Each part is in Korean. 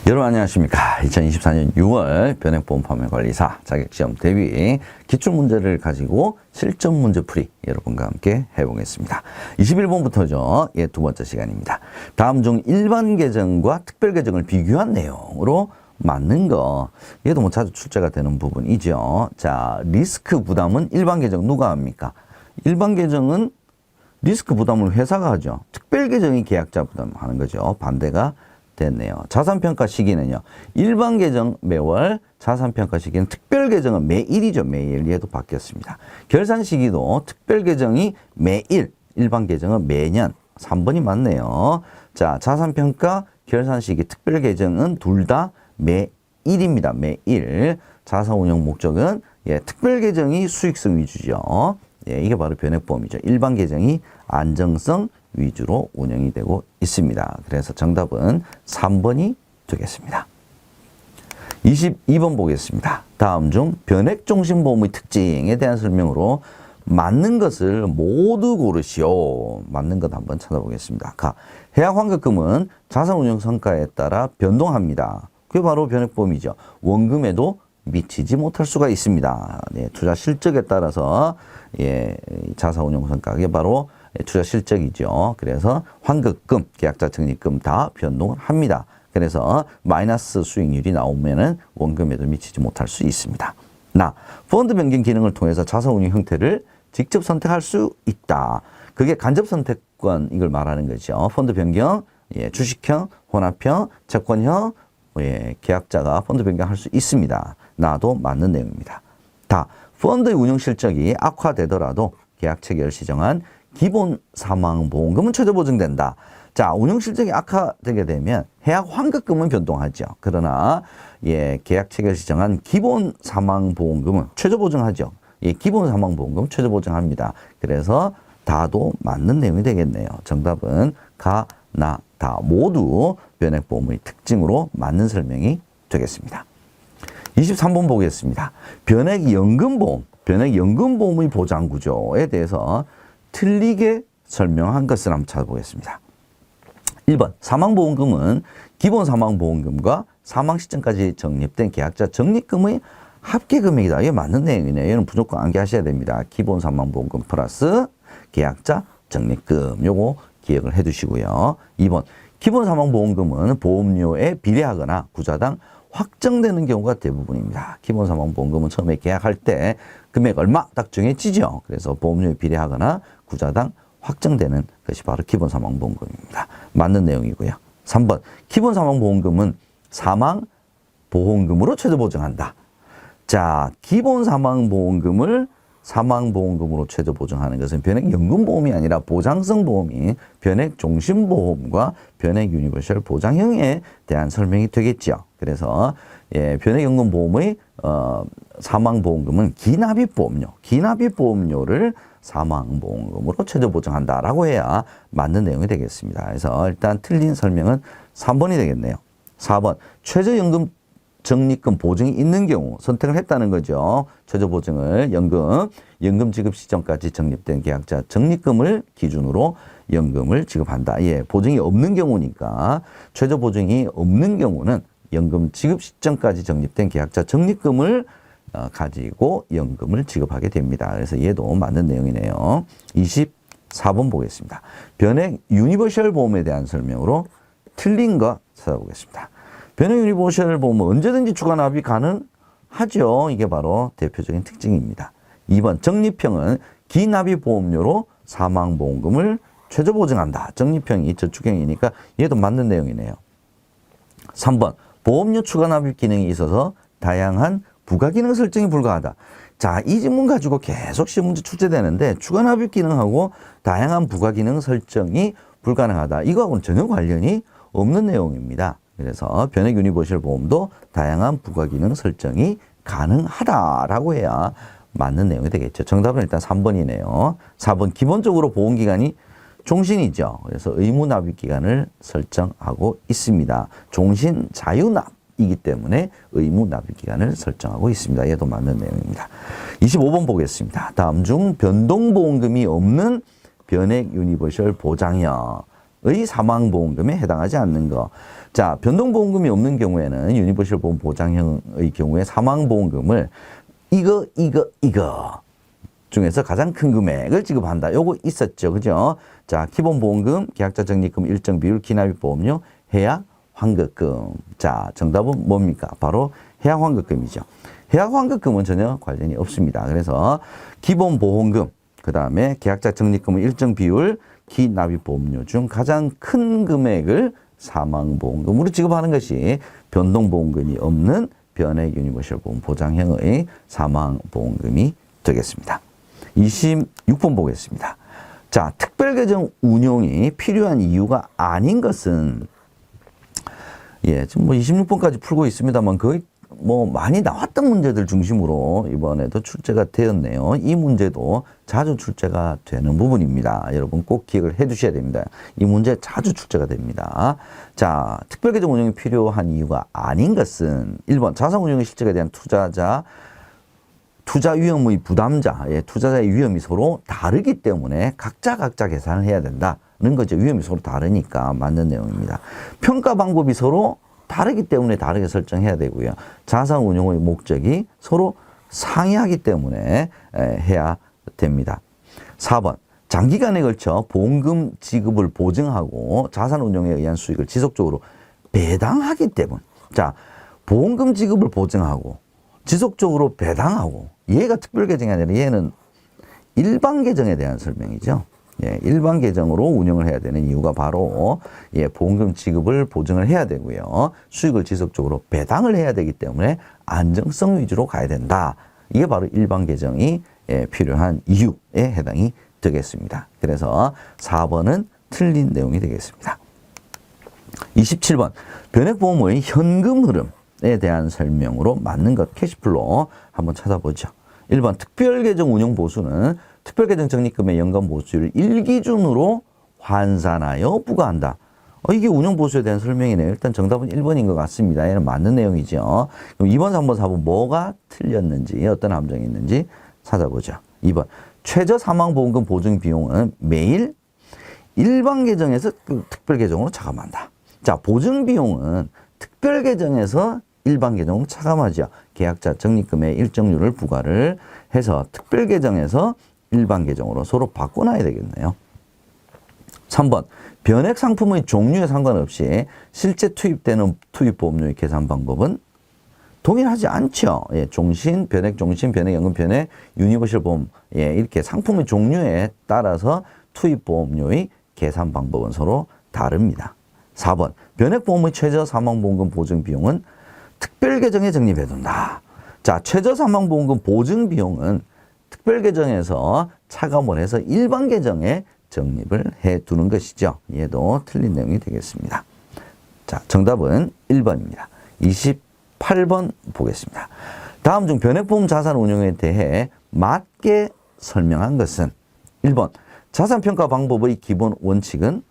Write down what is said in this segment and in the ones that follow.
여러분 안녕하십니까. 2024년 6월 변액보험판매관리사 자격시험 대비 기출문제를 가지고 실전 문제풀이 여러분과 함께 해보겠습니다. 21번부터죠. 예, 두 번째 시간입니다. 다음 중 일반 계정과 특별 계정을 비교한 내용으로 맞는 거. 얘도 뭐 자주 출제가 되는 부분이죠. 자, 리스크 부담은 일반 계정 누가 합니까? 일반 계정은 리스크 부담을 회사가 하죠. 특별 계정이 계약자 부담하는 거죠. 반대가 됐네요. 자산평가 시기는요. 일반 계정 매월, 자산평가 시기는 특별 계정은 매일이죠. 매일. 얘도 바뀌었습니다. 결산 시기도 특별 계정이 매일, 일반 계정은 매년. 3번이 맞네요. 자, 자산평가, 결산 시기, 특별 계정은 둘 다 매일입니다. 매일. 자산운용 목적은 특별 계정이 수익성 위주죠. 이게 바로 변액보험이죠. 일반 계정이 안정성 위주로 운영이 되고 있습니다. 그래서 정답은 3번이 되겠습니다. 22번 보겠습니다. 다음 중 변액종신보험의 특징에 대한 설명으로 맞는 것을 모두 고르시오. 맞는 것 한번 찾아보겠습니다. 가. 해약환급금은 자산운용 성과에 따라 변동합니다. 그게 바로 변액보험이죠. 원금에도 미치지 못할 수가 있습니다. 네, 투자 실적에 따라서 자산운용 성과가 바로 투자 실적이죠. 그래서 환급금, 계약자 적립금 다 변동을 합니다. 그래서 마이너스 수익률이 나오면은 원금에도 미치지 못할 수 있습니다. 펀드 변경 기능을 통해서 자산운용 형태를 직접 선택할 수 있다. 그게 간접 선택권 이걸 말하는 거죠. 펀드 변경, 주식형, 혼합형, 채권형, 계약자가 펀드 변경할 수 있습니다. 나도 맞는 내용입니다. 펀드의 운용 실적이 악화되더라도 계약 체결 시정한 기본 사망보험금은 최저 보증된다. 자, 운용 실적이 악화되게 되면 해약 환급금은 변동하죠. 그러나 계약 체결 시정한 기본 사망보험금은 최저 보증하죠. 기본 사망보험금 최저 보증합니다. 그래서 다도 맞는 내용이 되겠네요. 정답은 가, 나, 다 모두 변액보험의 특징으로 맞는 설명이 되겠습니다. 23번 보겠습니다. 변액연금보험, 변액연금보험의 보장구조에 대해서 틀리게 설명한 것을 한번 찾아보겠습니다. 1번, 사망보험금은 기본 사망보험금과 사망 시점까지 적립된 계약자 적립금의 합계금액이다. 이게 맞는 내용이네요. 얘는 무조건 암기하셔야 됩니다. 기본 사망보험금 플러스 계약자 적립금. 요거 기억을 해 두시고요. 2번, 기본 사망보험금은 보험료에 비례하거나 구자당 확정되는 경우가 대부분입니다. 기본 사망보험금은 처음에 계약할 때 금액 얼마 딱 정해지죠. 그래서 보험료에 비례하거나 구자당 확정되는 것이 바로 기본 사망보험금입니다. 맞는 내용이고요. 3번, 기본 사망보험금은 사망보험금으로 최저 보증한다. 자, 기본 사망보험금을 사망보험금으로 최저 보증하는 것은 변액연금보험이 아니라 보장성 보험인 변액종신보험과 변액유니버셜 보장형에 대한 설명이 되겠죠. 그래서 변액연금보험의 사망보험금은 기납입보험료를 사망보험금으로 최저 보증한다라고 해야 맞는 내용이 되겠습니다. 그래서 일단 틀린 설명은 3번이 되겠네요. 4번, 최저연금 적립금 보증이 있는 경우 선택을 했다는 거죠. 최저 보증을 연금 지급 시점까지 적립된 계약자 적립금을 기준으로 연금을 지급한다. 보증이 없는 경우니까 최저 보증이 없는 경우는 연금 지급 시점까지 적립된 계약자 적립금을 가지고 연금을 지급하게 됩니다. 그래서 얘도 맞는 내용이네요. 24번 보겠습니다. 변액 유니버셜 보험에 대한 설명으로 틀린 거 찾아보겠습니다. 변액 유니버셜 보험은 언제든지 추가 납입이 가능하죠. 이게 바로 대표적인 특징입니다. 2번, 적립형은 기납입 보험료로 사망보험금을 최저 보증한다. 적립형이 저축형이니까 얘도 맞는 내용이네요. 3번, 보험료 추가 납입 기능이 있어서 다양한 부가기능 설정이 불가하다. 자, 이 질문 가지고 계속 시험 문제 출제되는데 추가 납입 기능하고 다양한 부가기능 설정이 불가능하다. 이거하고는 전혀 관련이 없는 내용입니다. 그래서 변액 유니버셜 보험도 다양한 부가기능 설정이 가능하다라고 해야 맞는 내용이 되겠죠. 정답은 일단 3번이네요. 4번, 기본적으로 보험기간이 종신이죠. 그래서 의무 납입 기간을 설정하고 있습니다. 종신 자유납이기 때문에 의무 납입 기간을 설정하고 있습니다. 얘도 맞는 내용입니다. 25번 보겠습니다. 다음 중 변동보험금이 없는 변액 유니버셜 보장형의 사망보험금에 해당하지 않는 거. 자, 변동보험금이 없는 경우에는 유니버셜 보험 보장형의 경우에 사망보험금을 이거 중에서 가장 큰 금액을 지급한다. 요거 있었죠. 그죠? 자, 기본보험금, 계약자 적립금 일정 비율, 기납입보험료, 해약 환급금. 자, 정답은 뭡니까? 바로 해약 환급금이죠. 해약 환급금은 전혀 관련이 없습니다. 그래서 기본보험금, 그 다음에 계약자 적립금의 일정 비율, 기납입보험료 중 가장 큰 금액을 사망보험금으로 지급하는 것이 변동보험금이 없는 변액 유니버셜 보험 보장형의 사망보험금이 되겠습니다. 26번 보겠습니다. 자, 특별계정 운용이 필요한 이유가 아닌 것은, 지금 26번까지 풀고 있습니다만 거의 많이 나왔던 문제들 중심으로 이번에도 출제가 되었네요. 이 문제도 자주 출제가 되는 부분입니다. 여러분 꼭 기억을 해 두셔야 됩니다. 이 문제 자주 출제가 됩니다. 자, 특별계정 운용이 필요한 이유가 아닌 것은 1번 자산운용의 실적에 대한 투자 위험의 부담자, 투자자의 위험이 서로 다르기 때문에 각자 계산을 해야 된다는 거죠. 위험이 서로 다르니까 맞는 내용입니다. 평가 방법이 서로 다르기 때문에 다르게 설정해야 되고요. 자산 운용의 목적이 서로 상이하기 때문에 해야 됩니다. 4번 장기간에 걸쳐 보험금 지급을 보증하고 자산 운용에 의한 수익을 지속적으로 배당하기 때문. 자, 보험금 지급을 보증하고 지속적으로 배당하고, 얘가 특별계정이 아니라 얘는 일반계정에 대한 설명이죠. 일반 계정으로 운영을 해야 되는 이유가 바로 보험금 지급을 보증을 해야 되고요. 수익을 지속적으로 배당을 해야 되기 때문에 안정성 위주로 가야 된다. 이게 바로 일반 계정이 필요한 이유에 해당이 되겠습니다. 그래서 4번은 틀린 내용이 되겠습니다. 27번 변액보험의 현금 흐름에 대한 설명으로 맞는 것 캐시플로 한번 찾아보죠. 1번 특별계정 운용 보수는 특별계정 적립금의 연간 보수율을 1기준으로 환산하여 부과한다. 이게 운용보수에 대한 설명이네요. 일단 정답은 1번인 것 같습니다. 얘는 맞는 내용이죠. 그럼 2번, 3번, 4번 뭐가 틀렸는지, 어떤 함정이 있는지 찾아보죠. 2번 최저 사망보험금 보증 비용은 매일 일반 계정에서 특별계정으로 차감한다. 자, 보증 비용은 특별계정에서 일반 계정으로 차감하죠. 계약자 적립금의 일정률을 부과를 해서 특별계정에서 일반 계정으로 서로 바꿔놔야 되겠네요. 3번 변액 상품의 종류에 상관없이 실제 투입되는 투입보험료의 계산 방법은 동일하지 않죠. 종신, 변액 종신, 변액 연금, 변액 유니버셜 보험, 이렇게 상품의 종류에 따라서 투입보험료의 계산 방법은 서로 다릅니다. 4번 변액보험의 최저 사망보험금 보증 비용은 특별계정에 적립해둔다. 자, 최저 사망보험금 보증 비용은 특별계정에서 차감을 해서 일반 계정에 적립을 해두는 것이죠. 얘도 틀린 내용이 되겠습니다. 자, 정답은 1번입니다. 28번 보겠습니다. 다음 중 변액보험 자산 운용에 대해 맞게 설명한 것은 1번 자산평가 방법의 기본 원칙은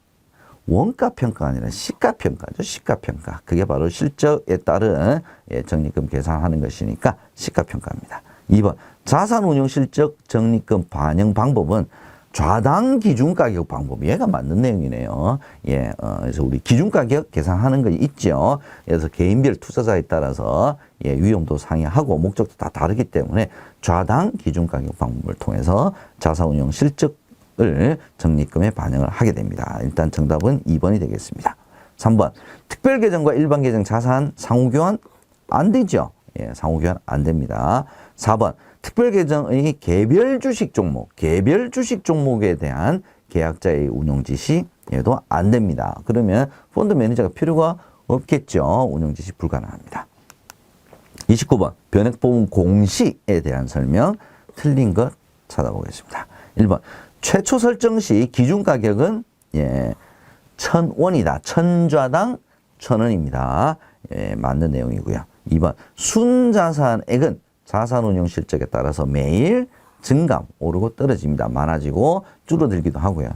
원가평가가 아니라 시가평가죠. 시가평가. 그게 바로 실적에 따른 적립금 계산하는 것이니까 시가평가입니다. 2번 자산운용 실적 적립금 반영 방법은 좌당 기준가격 방법. 얘가 맞는 내용이네요. 그래서 우리 기준가격 계산하는 거 있죠. 그래서 개인별 투자자에 따라서 위험도 상이하고 목적도 다 다르기 때문에 좌당 기준가격 방법을 통해서 자산운용 실적을 적립금에 반영을 하게 됩니다. 일단 정답은 2번이 되겠습니다. 3번 특별계정과 일반계정 자산 상호교환 안 되죠. 상호교환 안 됩니다. 4번 특별계정의 개별 주식 종목에 대한 계약자의 운용 지시 얘도 안 됩니다. 그러면 펀드 매니저가 필요가 없겠죠. 운용 지시 불가능합니다. 29번 변액보험 공시에 대한 설명 틀린 것 찾아보겠습니다. 1번 최초 설정 시 기준 가격은 1,000원이다. 1,000좌당 1,000원입니다. 맞는 내용이고요. 2번 순자산액은 자산운용 실적에 따라서 매일 증감, 오르고 떨어집니다. 많아지고 줄어들기도 하고요.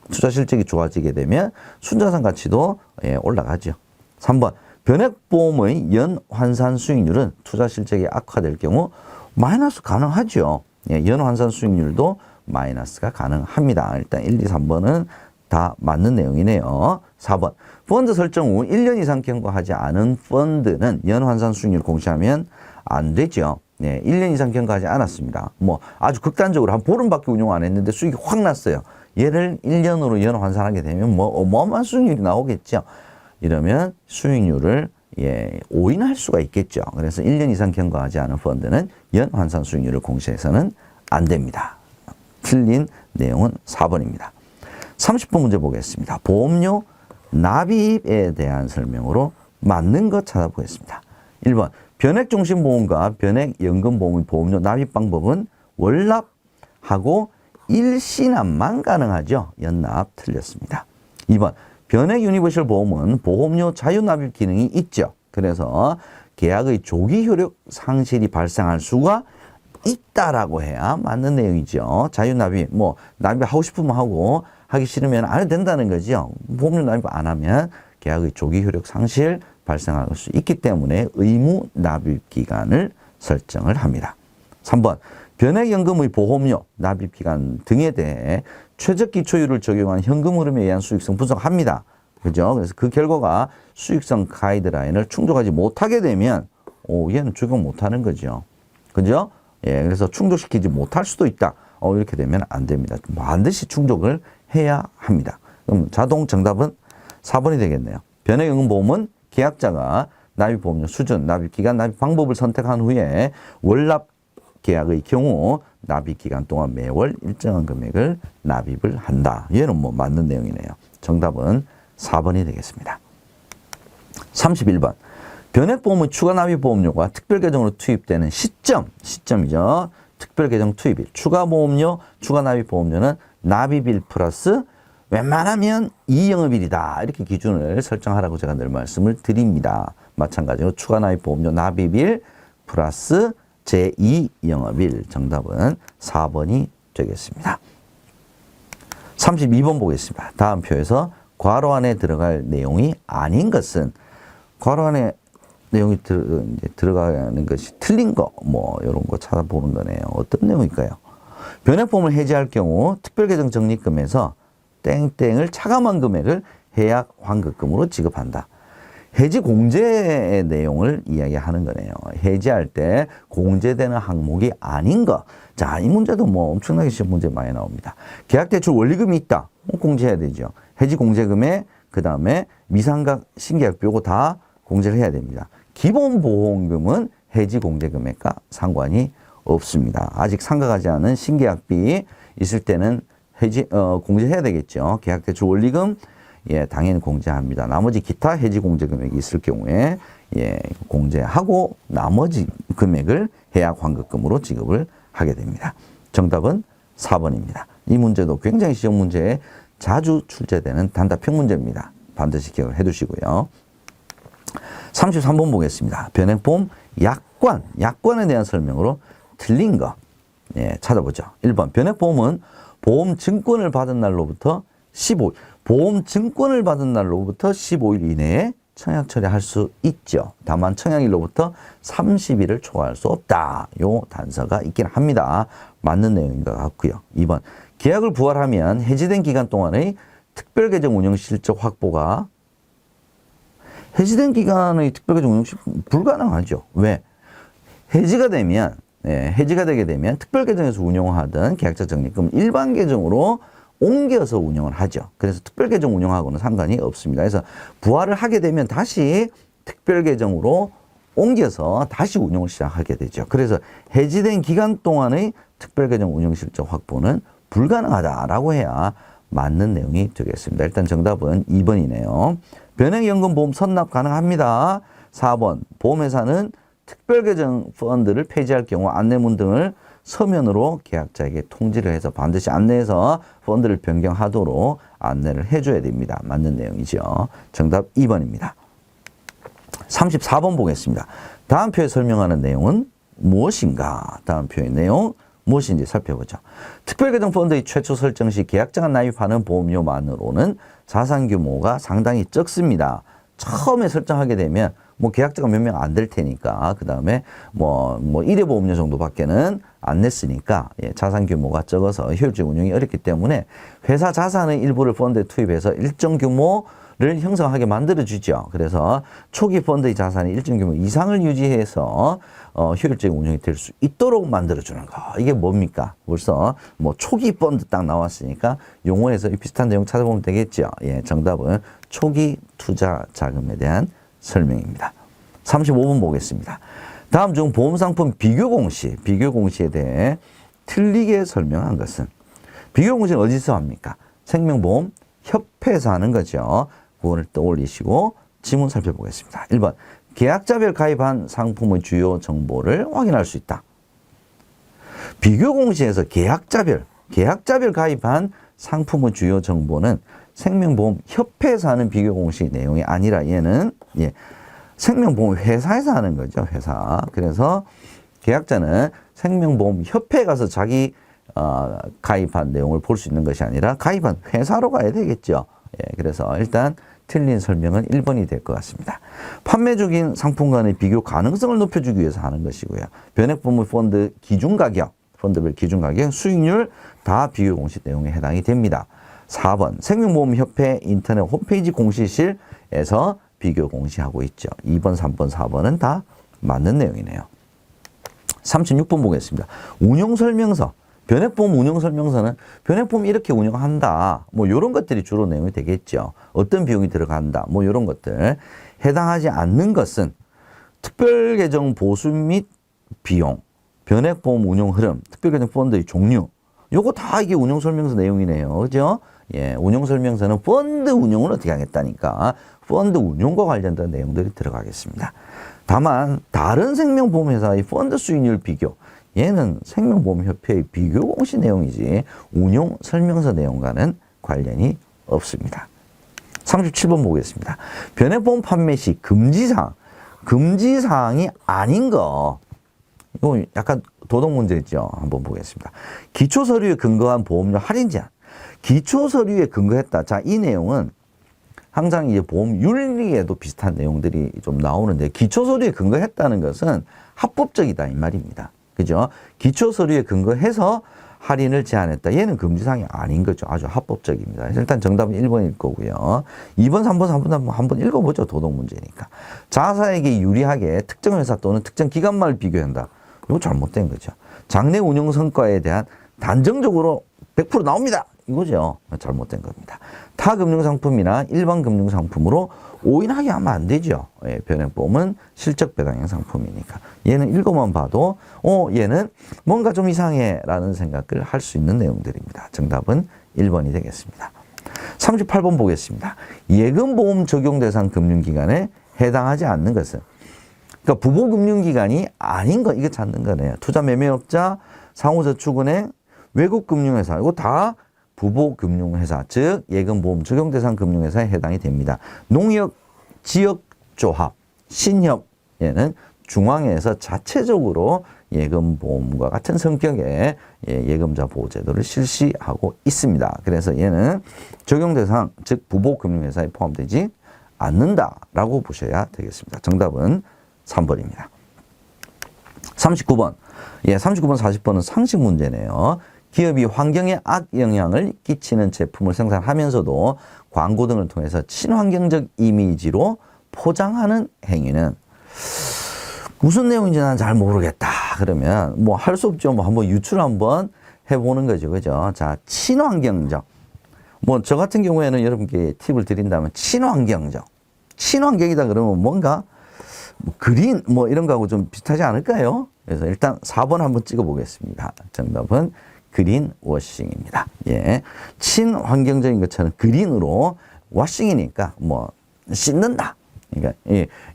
투자 실적이 좋아지게 되면 순자산 가치도 올라가죠. 3번 변액보험의 연 환산 수익률은 투자 실적이 악화될 경우 마이너스 가능하죠. 연 환산 수익률도 마이너스가 가능합니다. 일단 1, 2, 3번은 다 맞는 내용이네요. 4번. 펀드 설정 후 1년 이상 경과하지 않은 펀드는 연환산 수익률 공시하면 안 되죠. 네, 1년 이상 경과하지 않았습니다. 뭐 아주 극단적으로 한 보름밖에 운용 안 했는데 수익이 확 났어요. 얘를 1년으로 연환산하게 되면 뭐 어마어마한 수익률이 나오겠죠. 이러면 수익률을 오인할 수가 있겠죠. 그래서 1년 이상 경과하지 않은 펀드는 연환산 수익률을 공시해서는 안 됩니다. 틀린 내용은 4번입니다. 30번 문제 보겠습니다. 보험료 납입에 대한 설명으로 맞는 것 찾아보겠습니다. 1번 변액종신보험과 변액연금보험의 보험료 납입 방법은 월납하고 일시납만 가능하죠. 연납 틀렸습니다. 2번 변액유니버셜 보험은 보험료 자유납입 기능이 있죠. 그래서 계약의 조기 효력 상실이 발생할 수가 있다라고 해야 맞는 내용이죠. 자유납입, 뭐 납입하고 싶으면 하고 하기 싫으면 안 해도 된다는 거죠. 보험료 납입 안 하면 계약의 조기 효력 상실 발생할 수 있기 때문에 의무 납입 기간을 설정을 합니다. 3번 변액연금의 보험료 납입 기간 등에 대해 최적 기초율을 적용한 현금 흐름에 의한 수익성 분석합니다. 그죠? 그래서 그 결과가 수익성 가이드라인을 충족하지 못하게 되면 얘는 적용 못하는 거죠. 그죠? 예, 그래서 충족시키지 못할 수도 있다. 이렇게 되면 안 됩니다. 반드시 충족을 해야 합니다. 그럼 자동 정답은 4번이 되겠네요. 변액연금보험은 계약자가 납입보험료 수준, 납입기간, 납입방법을 선택한 후에 월납 계약의 경우 납입기간 동안 매월 일정한 금액을 납입을 한다. 얘는 뭐 맞는 내용이네요. 정답은 4번이 되겠습니다. 31번. 변액보험의 추가 납입보험료가 특별계정으로 투입되는 시점이죠. 특별계정 투입일. 추가보험료, 추가납입보험료는 납입일 플러스 웬만하면 2영업일이다. 이렇게 기준을 설정하라고 제가 늘 말씀을 드립니다. 마찬가지로 추가납입보험료 납입일 플러스 제2영업일. 정답은 4번이 되겠습니다. 32번 보겠습니다. 다음 표에서 괄호 안에 들어갈 내용이 아닌 것은 괄호 안에 내용이 들어가는 것이 틀린 거, 뭐 이런 거 찾아보는 거네요. 어떤 내용일까요? 변액보험을 해지할 경우 특별계정 적립금에서 땡땡을 차감한 금액을 해약 환급금으로 지급한다. 해지 공제의 내용을 이야기하는 거네요. 해지할 때 공제되는 항목이 아닌 거. 자, 이 문제도 뭐 엄청나게 시험 문제 많이 나옵니다. 계약대출 원리금이 있다. 공제해야 되죠. 해지 공제금에 그 다음에 미상각 신계약비 요거 다 공제를 해야 됩니다. 기본보험금은 해지 공제금액과 상관이 없습니다. 아직 상각하지 않은 신계약비 있을 때는 해지 공제해야 되겠죠. 계약대출 원리금 당연히 공제합니다. 나머지 기타 해지 공제 금액이 있을 경우에 공제하고 나머지 금액을 해약 환급금으로 지급을 하게 됩니다. 정답은 4번입니다. 이 문제도 굉장히 시험 문제에 자주 출제되는 단답형 문제입니다. 반드시 기억을 해 두시고요. 33번 보겠습니다. 변액보험 약관에 대한 설명으로 틀린 거 찾아보죠. 1번 변액보험은 보험증권을 받은 날로부터 15일, 보험증권을 받은 날로부터 15일 이내에 청약 처리할 수 있죠. 다만 청약일로부터 30일을 초과할 수 없다. 요 단서가 있긴 합니다. 맞는 내용인 것 같고요. 2번 계약을 부활하면 해지된 기간 동안의 특별계정 운영 실적 확보가 해지된 기간의 특별계정 운영 실적 불가능하죠. 왜? 해지가 되게 되면 특별계정에서 운용하던 계약자 적립금 일반 계정으로 옮겨서 운영을 하죠. 그래서 특별계정 운영하고는 상관이 없습니다. 그래서 부활을 하게 되면 다시 특별계정으로 옮겨서 다시 운영을 시작하게 되죠. 그래서 해지된 기간 동안의 특별계정 운영 실적 확보는 불가능하다라고 해야 맞는 내용이 되겠습니다. 일단 정답은 2번이네요. 변액연금보험 선납 가능합니다. 4번 보험회사는 특별계정 펀드를 폐지할 경우 안내문 등을 서면으로 계약자에게 통지를 해서 반드시 안내해서 펀드를 변경하도록 안내를 해줘야 됩니다. 맞는 내용이죠. 정답 2번입니다. 34번 보겠습니다. 다음 표에 설명하는 내용은 무엇인가? 다음 표의 내용 무엇인지 살펴보죠. 특별계정 펀드의 최초 설정 시 계약자가 납입하는 보험료만으로는 자산 규모가 상당히 적습니다. 처음에 설정하게 되면 뭐 계약자가 몇 명 안 될 테니까 그 다음에 뭐 일회보험료 정도밖에는 안 냈으니까 예, 자산 규모가 적어서 효율적 운영이 어렵기 때문에 회사 자산의 일부를 펀드에 투입해서 일정 규모를 형성하게 만들어주죠. 그래서 초기 펀드의 자산이 일정 규모 이상을 유지해서 효율적인 운영이 될 수 있도록 만들어주는 거. 이게 뭡니까? 벌써 뭐 초기 펀드 딱 나왔으니까 용어에서 비슷한 내용 찾아보면 되겠죠. 예, 정답은 초기 투자 자금에 대한 설명입니다. 35번 보겠습니다. 다음 중 보험상품 비교공시에 대해 틀리게 설명한 것은? 비교공시는 어디서 합니까? 생명보험 협회에서 하는 거죠. 그거를 떠올리시고 지문 살펴보겠습니다. 1번 계약자별 가입한 상품의 주요 정보를 확인할 수 있다. 비교공시에서 계약자별 가입한 상품의 주요 정보는 생명보험 협회에서 하는 비교공시 내용이 아니라 얘는 예, 생명보험 회사에서 하는 거죠. 회사. 그래서 계약자는 생명보험 협회에 가서 자기 가입한 내용을 볼 수 있는 것이 아니라 가입한 회사로 가야 되겠죠. 예, 그래서 일단 틀린 설명은 1번이 될 것 같습니다. 판매 중인 상품 간의 비교 가능성을 높여주기 위해서 하는 것이고요. 변액보험 펀드 기준가격, 펀드별 기준가격, 수익률 다 비교 공시 내용에 해당이 됩니다. 4번 생명보험협회 인터넷 홈페이지 공시실에서 비교 공시하고 있죠. 2번, 3번, 4번은 다 맞는 내용이네요. 36번 보겠습니다. 운용설명서. 변액보험 운용설명서는 변액보험 이렇게 운영한다. 뭐 이런 것들이 주로 내용이 되겠죠. 어떤 비용이 들어간다. 뭐 이런 것들. 해당하지 않는 것은 특별계정 보수 및 비용, 변액보험 운용 흐름, 특별계정 펀드의 종류. 요거 다 이게 운용설명서 내용이네요. 그죠? 예, 운용설명서는 펀드 운용을 어떻게 하겠다니까. 펀드 운용과 관련된 내용들이 들어가겠습니다. 다만 다른 생명보험회사의 펀드 수익률 비교, 얘는 생명보험협회의 비교 공시 내용이지 운용설명서 내용과는 관련이 없습니다. 37번 보겠습니다. 변액보험 판매 시 금지사항이 아닌 거. 이거 약간 도덕 문제죠. 한번 보겠습니다. 기초서류에 근거한 보험료 할인 제한. 기초서류에 근거했다. 자, 이 내용은 항상 이제 보험 윤리에도 비슷한 내용들이 좀 나오는데 기초서류에 근거했다는 것은 합법적이다 이 말입니다. 그죠? 기초서류에 근거해서 할인을 제한했다. 얘는 금지사항이 아닌 거죠. 아주 합법적입니다. 일단 정답은 1번일 거고요. 2번, 3번, 4번 한번 읽어보죠. 도덕 문제니까. 자사에게 유리하게 특정 회사 또는 특정 기간만을 비교한다. 이거 잘못된 거죠. 장래 운용 성과에 대한 단정적으로 100% 나옵니다. 이거죠. 잘못된 겁니다. 타 금융상품이나 일반 금융상품으로 오인하게 하면 안 되죠. 예, 변액보험은 실적 배당형 상품이니까. 얘는 읽어만 봐도 얘는 뭔가 좀 이상해 라는 생각을 할 수 있는 내용들입니다. 정답은 1번이 되겠습니다. 38번 보겠습니다. 예금보험 적용 대상 금융기관에 해당하지 않는 것은? 그러니까 부보금융기관이 아닌 거, 이거 찾는 거네요. 투자매매업자, 상호저축은행, 외국금융회사, 이거 다 부보금융회사, 즉 예금보험 적용대상 금융회사에 해당이 됩니다. 농협, 지역조합, 신협에는 중앙에서 자체적으로 예금보험과 같은 성격의 예금자 보호제도를 실시하고 있습니다. 그래서 얘는 적용대상, 즉 부보금융회사에 포함되지 않는다라고 보셔야 되겠습니다. 정답은 3번입니다. 39번. 39번, 40번은 상식 문제네요. 기업이 환경에 악영향을 끼치는 제품을 생산하면서도 광고 등을 통해서 친환경적 이미지로 포장하는 행위는 무슨 내용인지 난 잘 모르겠다. 그러면 뭐 할 수 없죠. 뭐 한번 유출 한번 해보는 거죠. 그죠? 자, 친환경적. 뭐 저 같은 경우에는 여러분께 팁을 드린다면 친환경적. 친환경이다 그러면 뭔가 뭐 그린 뭐 이런 거하고 좀 비슷하지 않을까요? 그래서 일단 4번 한번 찍어 보겠습니다. 정답은 그린 워싱입니다. 예. 친환경적인 것처럼 그린으로 워싱이니까 뭐 씻는다. 그러니까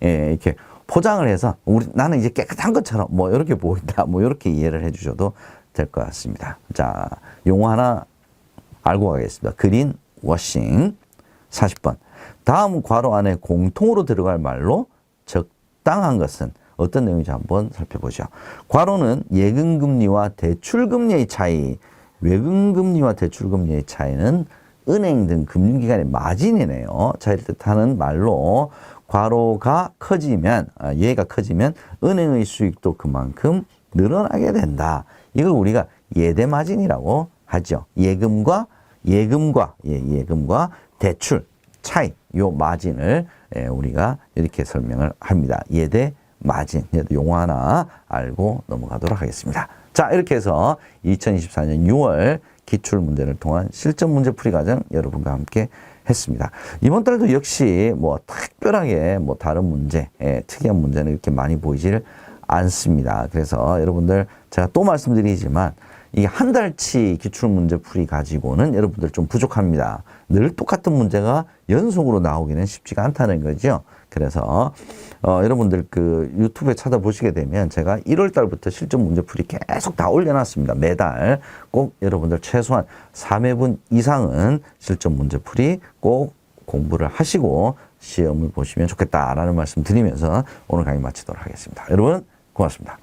이렇게 포장을 해서 나는 이제 깨끗한 것처럼 뭐 이렇게 보인다. 뭐 이렇게 이해를 해 주셔도 될 것 같습니다. 자, 용어 하나 알고 가겠습니다. 그린 워싱. 40번. 다음 괄호 안에 공통으로 들어갈 말로 적당한 것은 어떤 내용인지 한번 살펴보죠. 괄호는 예금금리와 대출금리의 차이, 외금금리와 대출금리의 차이는 은행 등 금융기관의 마진이네요. 차이를 뜻하는 말로 괄호가 커지면, 얘가 커지면 은행의 수익도 그만큼 늘어나게 된다. 이걸 우리가 예대마진이라고 하죠. 예금과 대출 차이, 요 마진을 우리가 이렇게 설명을 합니다. 예대마진. 용어 하나 알고 넘어가도록 하겠습니다. 자, 이렇게 해서 2024년 6월 기출문제를 통한 실전 문제 풀이 과정 여러분과 함께 했습니다. 이번 달도 역시 뭐 특별하게 뭐 다른 문제, 특이한 문제는 이렇게 많이 보이질 않습니다. 그래서 여러분들 제가 또 말씀드리지만 이 한 달치 기출문제 풀이 가지고는 여러분들 좀 부족합니다. 늘 똑같은 문제가 연속으로 나오기는 쉽지가 않다는 거죠. 그래서 여러분들 그 유튜브에 찾아보시게 되면 제가 1월 달부터 실전 문제 풀이 계속 다 올려놨습니다. 매달 꼭 여러분들 최소한 3회분 이상은 실전 문제 풀이 꼭 공부를 하시고 시험을 보시면 좋겠다라는 말씀 드리면서 오늘 강의 마치도록 하겠습니다. 여러분 고맙습니다.